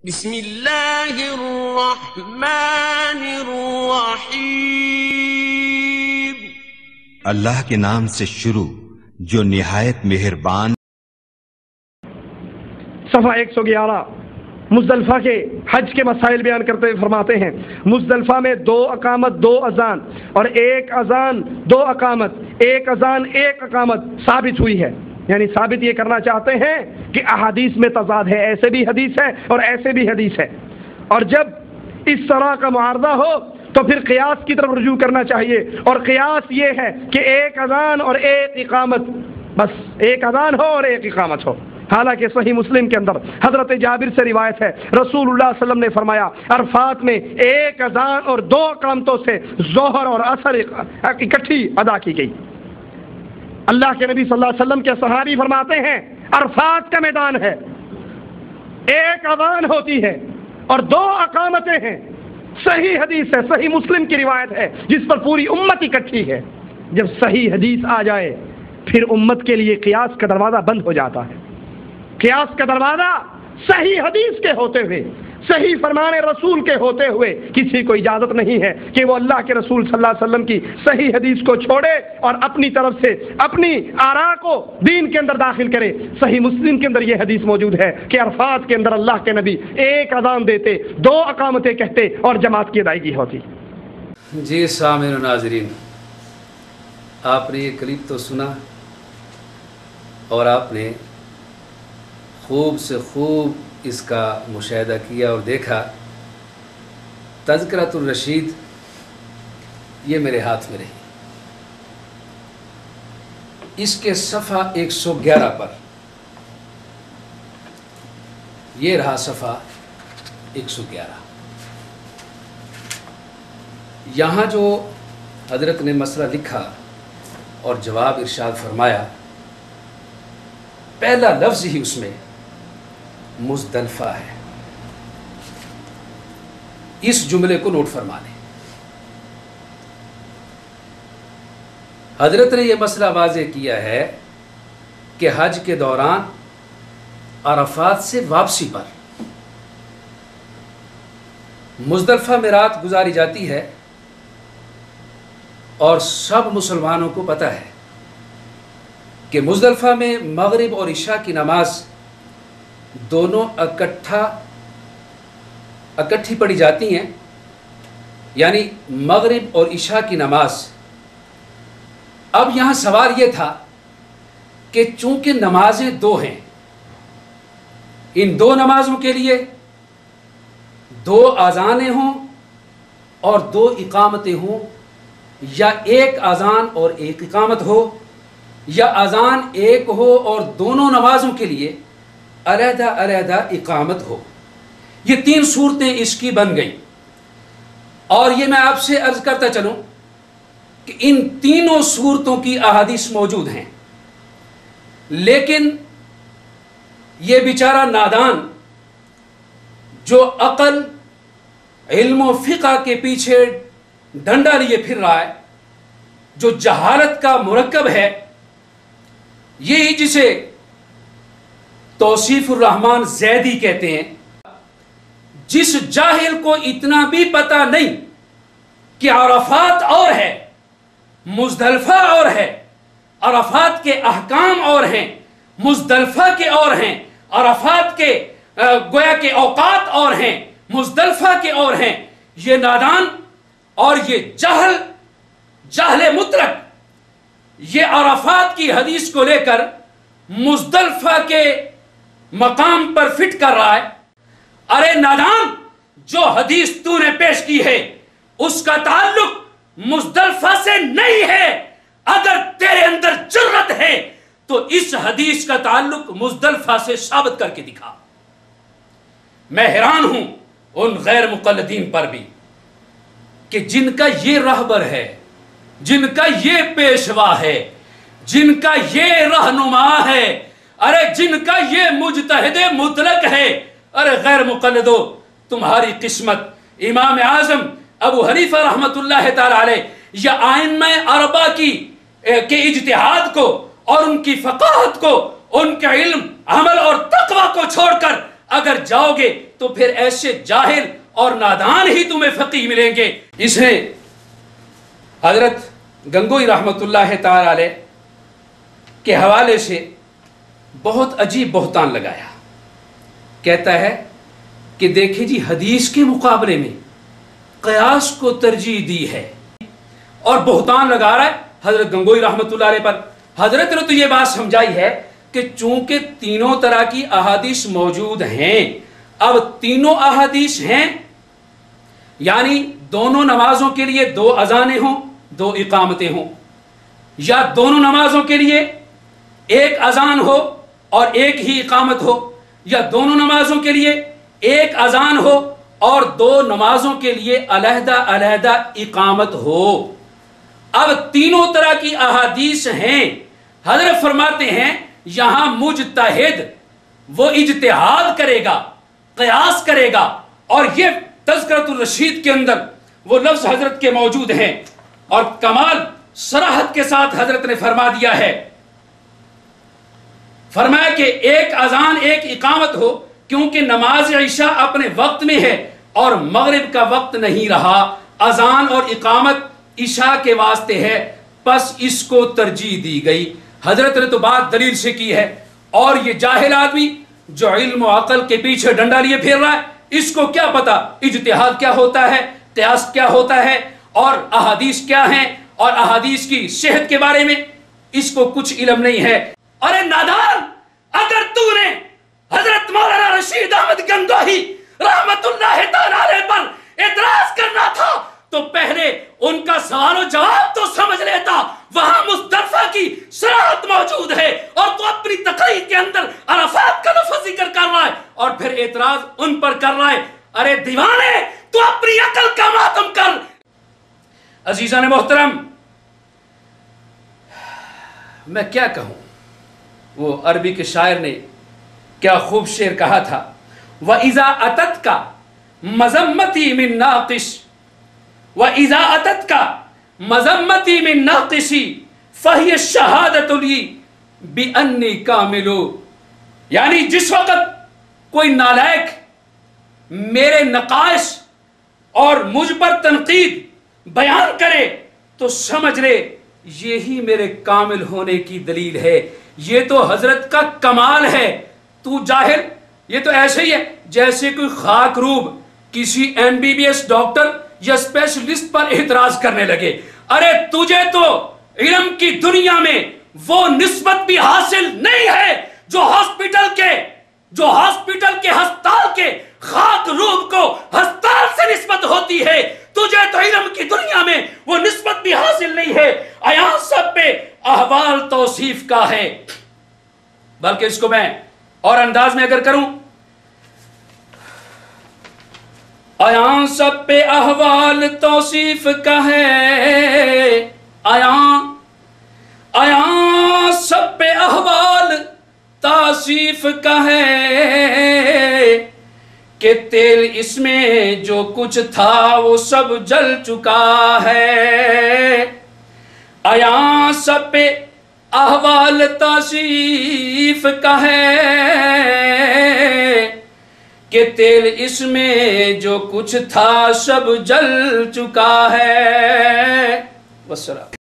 بسم اللہ الرحمن الرحیم۔ اللہ کے نام سے شروع جو نہایت مہربان۔ صفحہ 111 مزدلفہ کے حج کے مسائل بیان کرتے ہوئے فرماتے ہیں مزدلفہ میں 2 اقامت 2 اذان اور 1 اذان 2 اقامت 1 اذان 1 اقامت ثابت ہوئی ہے، یعنی ثابت یہ کرنا چاہتے ہیں کہ احادیث میں تضاد ہے، ایسے بھی حدیث ہے اور ایسے بھی حدیث ہے، اور جب اس طرح کا معارضہ ہو تو پھر قیاس کی طرف رجوع کرنا چاہیے، اور قیاس یہ ہے کہ 1 اذان اور 1 اقامت، بس 1 اذان ہو اور 1 اقامت ہو۔ حالانکہ صحیح مسلم کے اندر حضرت جابر سے روایت ہے رسول اللہ صلی اللہ علیہ وسلم نے فرمایا عرفات میں 1 اذان اور 2 اقامتوں سے ظہر اور عصر اکٹھی ادا کی گئی۔ اللہ کے نبی صلی اللہ علیہ وسلم کے صحابی فرماتے ہیں عرفات کا میدان ہے، 1 اذان ہوتی ہے اور 2 اقامتیں ہیں، صحیح حدیث ہے، صحیح مسلم کی روایت ہے جس پر پوری امت اکٹھی ہے۔ جب صحیح حدیث آ جائے پھر امت کے لیے قیاس کا دروازہ بند ہو جاتا ہے۔ قیاس کا دروازہ صحیح حدیث کے ہوتے ہوئے، صحیح فرمان رسول کے ہوتے ہوئے کسی کو اجازت نہیں ہے کہ وہ اللہ کے رسول صلی اللہ علیہ وسلم کی صحیح حدیث کو چھوڑے اور اپنی طرف سے اپنی آراء کو دین کے اندر داخل کرے۔ صحیح مسلم کے اندر یہ حدیث موجود ہے کہ عرفات کے اندر اللہ کے نبی 1 اذان دیتے، 2 اقامتیں کہتے اور جماعت کی ادائیگی ہوتی۔ جی سامعین و ناظرین، آپ نے یہ کلپ تو سنا اور آپ نے خوب سے خوب اس کا مشاہدہ کیا اور دیکھا۔ تذکرۃ الرشید یہ میرے ہاتھ میں رہی، اس کے صفحہ 111 پر، یہ رہا صفحہ 111۔ یہاں جو حضرت نے مسئلہ لکھا اور جواب ارشاد فرمایا، پہلا لفظ ہی اس میں مزدلفہ ہے۔ اس جملے کو نوٹ فرما لیں۔ حضرت نے یہ مسئلہ واضح کیا ہے کہ حج کے دوران عرفات سے واپسی پر مزدلفہ میں رات گزاری جاتی ہے، اور سب مسلمانوں کو پتہ ہے کہ مزدلفہ میں مغرب اور عشاء کی نماز دونوں اکٹھی پڑھی جاتی ہیں، یعنی مغرب اور عشاء کی نماز۔ اب یہاں سوال یہ تھا کہ چونکہ نمازیں 2 ہیں، ان 2 نمازوں کے لیے 2 اذانیں ہوں اور 2 اقامتیں ہوں، یا 1 اذان اور 1 اقامت ہو، یا اذان 1 ہو اور دونوں نمازوں کے لیے علیحدہ علیحدہ اقامت ہو۔ یہ 3 صورتیں اس کی بن گئیں، اور یہ میں آپ سے عرض کرتا چلوں کہ ان تینوں صورتوں کی احادیث موجود ہیں، لیکن یہ بیچارہ نادان جو عقل، علم و فقہ کے پیچھے ڈنڈا لیے پھر رہا ہے، جو جہالت کا مرکب ہے، یہی جسے توصیف الرحمن زیدی کہتے ہیں، جس جاہل کو اتنا بھی پتہ نہیں کہ عرفات اور ہے، مزدلفہ اور ہے، عرفات کے احکام اور ہیں، مزدلفہ کے اور ہیں، عرفات کے گویا کے اوقات اور ہیں، مزدلفہ کے اور ہیں، یہ نادان اور یہ جہل مطلق یہ عرفات کی حدیث کو لے کر مزدلفہ کے مقام پر فٹ کر رہا ہے۔ ارے نادان، جو حدیث تو نے پیش کی ہے اس کا تعلق مزدلفہ سے نہیں ہے۔ اگر تیرے اندر جرأت ہے تو اس حدیث کا تعلق مزدلفہ سے ثابت کر کے دکھا۔ میں حیران ہوں ان غیر مقلدین پر بھی کہ جن کا یہ رہبر ہے، جن کا یہ پیشوا ہے، جن کا یہ رہنما ہے، ارے جن کا یہ مجتہد مطلق ہے۔ ارے غیر مقلدو، تمہاری قسمت امام اعظم ابو حنیفہ رحمت اللہ تعالی علیہ یا ائمہ اربعہ کے اجتہاد کو اور ان کی فقاہت کو، ان کے علم، عمل اور تقوی کو چھوڑ کر اگر جاؤ گے تو پھر ایسے جاہل اور نادان ہی تمہیں فقیہ ملیں گے. اس نے حضرت گنگوئی رحمت اللہ تعالی علیہ کے حوالے سے بہت عجیب بہتان لگایا. کہتا ہے کہ دیکھیں جی حدیث کے مقابلے میں قیاس کو ترجیح دی ہے، اور بہتان لگا رہا ہے حضرت گنگوئی رحمت اللہ علیہ پر. حضرت نے تو یہ بات سمجھائی ہے کہ چونکہ تینوں طرح کی احادیث موجود ہیں، اب تینوں احادیث ہیں یعنی دونوں نمازوں کے لیے 2 اذانیں ہوں 2 اقامتیں ہوں، یا دونوں نمازوں کے لیے 1 اذان ہو اور 1 ہی اقامت ہو، یا دونوں نمازوں کے لیے 1 اذان ہو اور 2 نمازوں کے لیے علیحدہ علیحدہ اقامت ہو. اب تینوں طرح کی احادیث ہیں. حضرت فرماتے ہیں یہاں مجتہد وہ اجتہاد کرے گا، قیاس کرے گا، اور یہ تذکرۃ الرشید کے اندر وہ لفظ حضرت کے موجود ہیں، اور کمال صراحت کے ساتھ حضرت نے فرما دیا ہے. فرمایا کہ 1 اذان 1 اقامت ہو، کیونکہ نماز عشاء اپنے وقت میں ہے اور مغرب کا وقت نہیں رہا. اذان اور اقامت عشاء کے واسطے ہے، پس اس کو ترجیح دی گئی. حضرت نے تو بات دلیل سے کی ہے، اور یہ جاہل آدمی جو علم و عقل کے پیچھے ڈنڈا لیے پھر رہا ہے، اس کو کیا پتا اجتہاد کیا ہوتا ہے، قیاس کیا ہوتا ہے، اور احادیث کیا ہیں، اور احادیث کی صحت کے بارے میں اس کو کچھ علم نہیں ہے. ارے نادان، اگر تو نے حضرت مولانا رشید احمد گنگوہی رحمت اللہ تعالی علیہ پر اعتراض کرنا تھا تو پہلے ان کا سوال و جواب تو سمجھ لیتا. وہاں مزدلفہ کی صراحت موجود ہے، اور تو اپنی تقریر کے اندر عرفات کا لفظ ذکر کر رہا ہے اور پھر اعتراض ان پر کر رہا ہے. ارے دیوانے، تو اپنی عقل کا ماتم کر. عزیزان محترم، میں کیا کہوں، وہ عربی کے شاعر نے کیا خوب شعر کہا تھا، وَإِذَا أَتَتْكَ مَذَمَّتِي مِن نَاقِشٍ وَإِذَا أَتَتْكَ مَذَمَّتِي مِن نَاقِشِ فَهِيَ الشَّهَادَةُ لِي بِأَنِّي كَامِلُ. یعنی جس وقت کوئی نالائق میرے نقائص اور مجھ پر تنقید بیان کرے تو سمجھ لے یہی میرے کامل ہونے کی دلیل ہے. یہ تو حضرت کا کمال ہے. تو جاہل، یہ تو ایسے ہی ہے جیسے کوئی خاک روب کسی MBBS ڈاکٹر یا اسپیشلسٹ پر اعتراض کرنے لگے. ارے تجھے تو علم کی دنیا میں وہ نسبت بھی حاصل نہیں ہے جو ہاسپٹل کے ہسپتال کے خاک روب کو ہسپتال سے نسبت ہوتی ہے. تجھے تو علم کی دنیا میں وہ نسبت بھی حاصل نہیں ہے. ایان سب پہ احوال توصیف کا ہے. بلکہ اس کو میں اور انداز میں اگر کروں، ایان سب پہ احوال توصیف کا ہے، ایان سب پہ احوال توصیف کا ہے، کہ تیل اس میں جو کچھ تھا وہ سب جل چکا ہے. ایان سب پہ احوال توصیف کا ہے، کہ تیل اس میں جو کچھ تھا سب جل چکا ہے. والسلام.